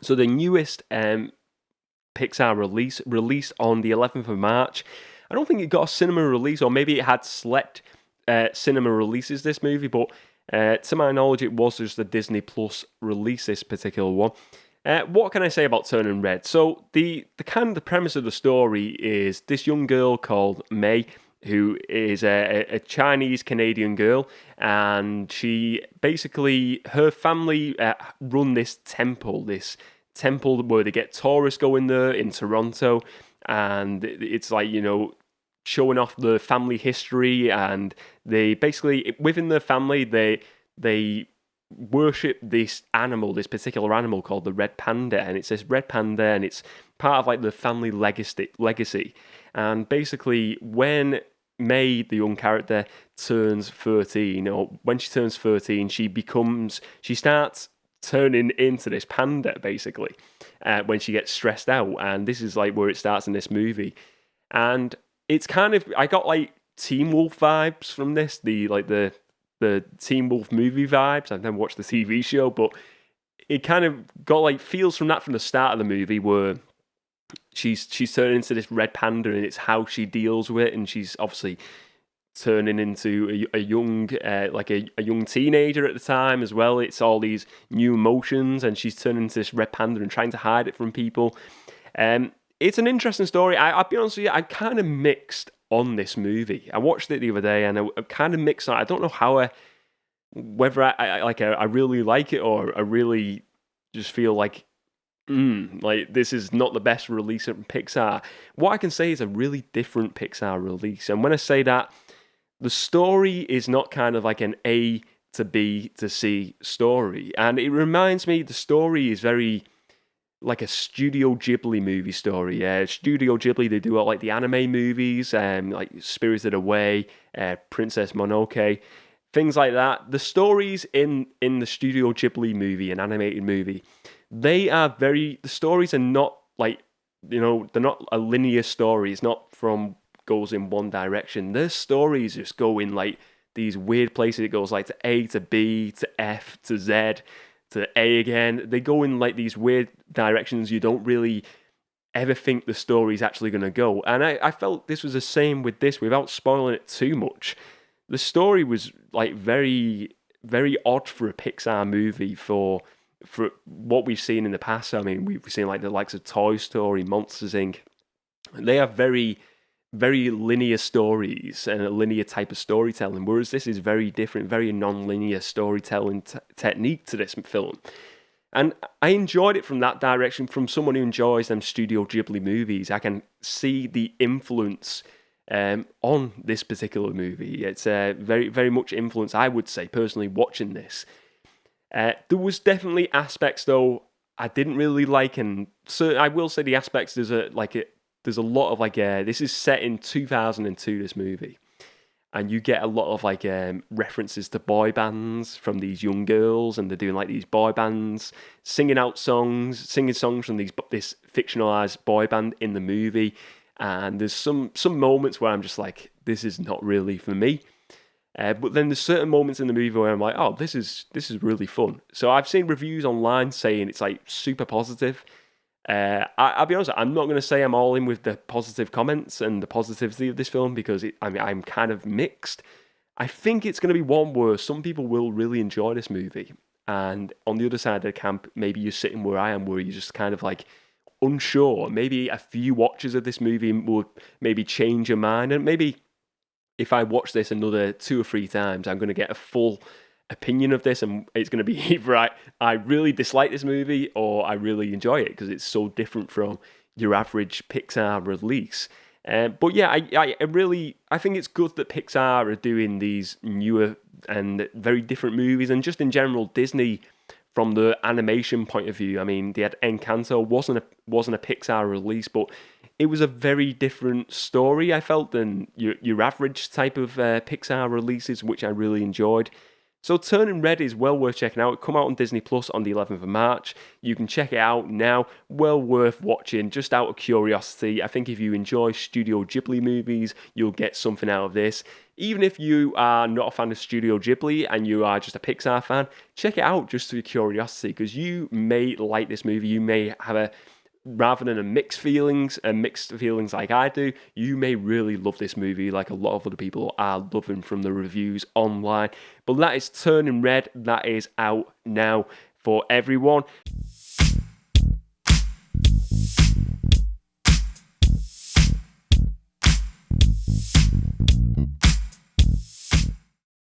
So the newest Pixar released on the 11th of March. I don't think it got a cinema release, or maybe it had select cinema releases, this movie, but to my knowledge, it was just the Disney Plus release, this particular one. What can I say about Turning Red? So the kind of the premise of the story is this young girl called May, who is a Chinese Canadian girl, and she basically her family run this temple where they get tourists going there in Toronto, and it's like showing off the family history, and they basically within their family they worship this particular animal called the red panda, and it's this red panda, and it's part of like the family legacy. And basically, when May, the young character, turns 13, or when she turns 13, she starts turning into this panda, basically, when she gets stressed out. And this is like where it starts in this movie. And it's kind of, I got like Teen Wolf vibes from this, the Teen Wolf movie vibes. I've never watched the TV show, but it kind of got like feels from that from the start of the movie, where she's turning into this red panda, and it's how she deals with it, and she's obviously turning into a young a young teenager at the time as well. It's all these new emotions, and she's turning into this red panda and trying to hide it from people. It's an interesting story. I'll be honest with you, I'm kind of mixed on this movie. I watched it the other day, and I'm kind of mixed on. I don't know whether I really like it, or I really just feel like like this is not the best release from Pixar. What I can say is a really different Pixar release, and when I say that, the story is not kind of like an A to B to C story, and it reminds me the story is very like a Studio Ghibli movie story. Studio Ghibli, they do all like the anime movies, like Spirited Away, Princess Mononoke, things like that. The stories in the Studio Ghibli movie, an animated movie, the stories are not like, they're not a linear story. It's not from goes in one direction. Their stories just go in like these weird places. It goes like to A to B to F to Z to A again. They go in like these weird directions you don't really ever think the story's actually going to go. And I felt this was the same with this, without spoiling it too much. The story was like very, very odd for a Pixar movie for what we've seen in the past. I mean, we've seen like the likes of Toy Story, Monsters Inc. They have very, very linear stories and a linear type of storytelling, whereas this is very different, very non-linear storytelling technique to this film. And I enjoyed it from that direction. From someone who enjoys them Studio Ghibli movies, I can see the influence on this particular movie. It's very, very much influence, I would say, personally, watching this. There was definitely aspects, though, I didn't really like, and so I will say the aspects, there's a lot of this is set in 2002, this movie, and you get a lot of references to boy bands from these young girls, and they're doing like these boy bands, singing songs from this fictionalized boy band in the movie, and there's some moments where I'm just like, this is not really for me. But then there's certain moments in the movie where I'm like, oh, this is really fun. So I've seen reviews online saying it's like super positive. I'll be honest, I'm not going to say I'm all in with the positive comments and the positivity of this film, because I'm kind of mixed. I think it's going to be one where some people will really enjoy this movie, and on the other side of the camp, maybe you're sitting where I am, where you're just kind of like unsure. Maybe a few watches of this movie would maybe change your mind, and maybe if I watch this another 2 or 3 times, I'm going to get a full opinion of this, and it's going to be either I really dislike this movie, or I really enjoy it, because it's so different from your average Pixar release. But yeah, I think it's good that Pixar are doing these newer and very different movies, and just in general, Disney, from the animation point of view. I mean, they had Encanto, wasn't a Pixar release, but it was a very different story, I felt, than your average type of Pixar releases, which I really enjoyed. So Turning Red is well worth checking out. It come out on Disney Plus on the 11th of March. You can check it out now. Well worth watching, just out of curiosity. I think if you enjoy Studio Ghibli movies, you'll get something out of this. Even if you are not a fan of Studio Ghibli and you are just a Pixar fan, check it out just through curiosity, because you may like this movie. You may have a rather than a mixed feelings like I do, you may really love this movie like a lot of other people are loving from the reviews online. But that is Turning Red. That is out now for everyone.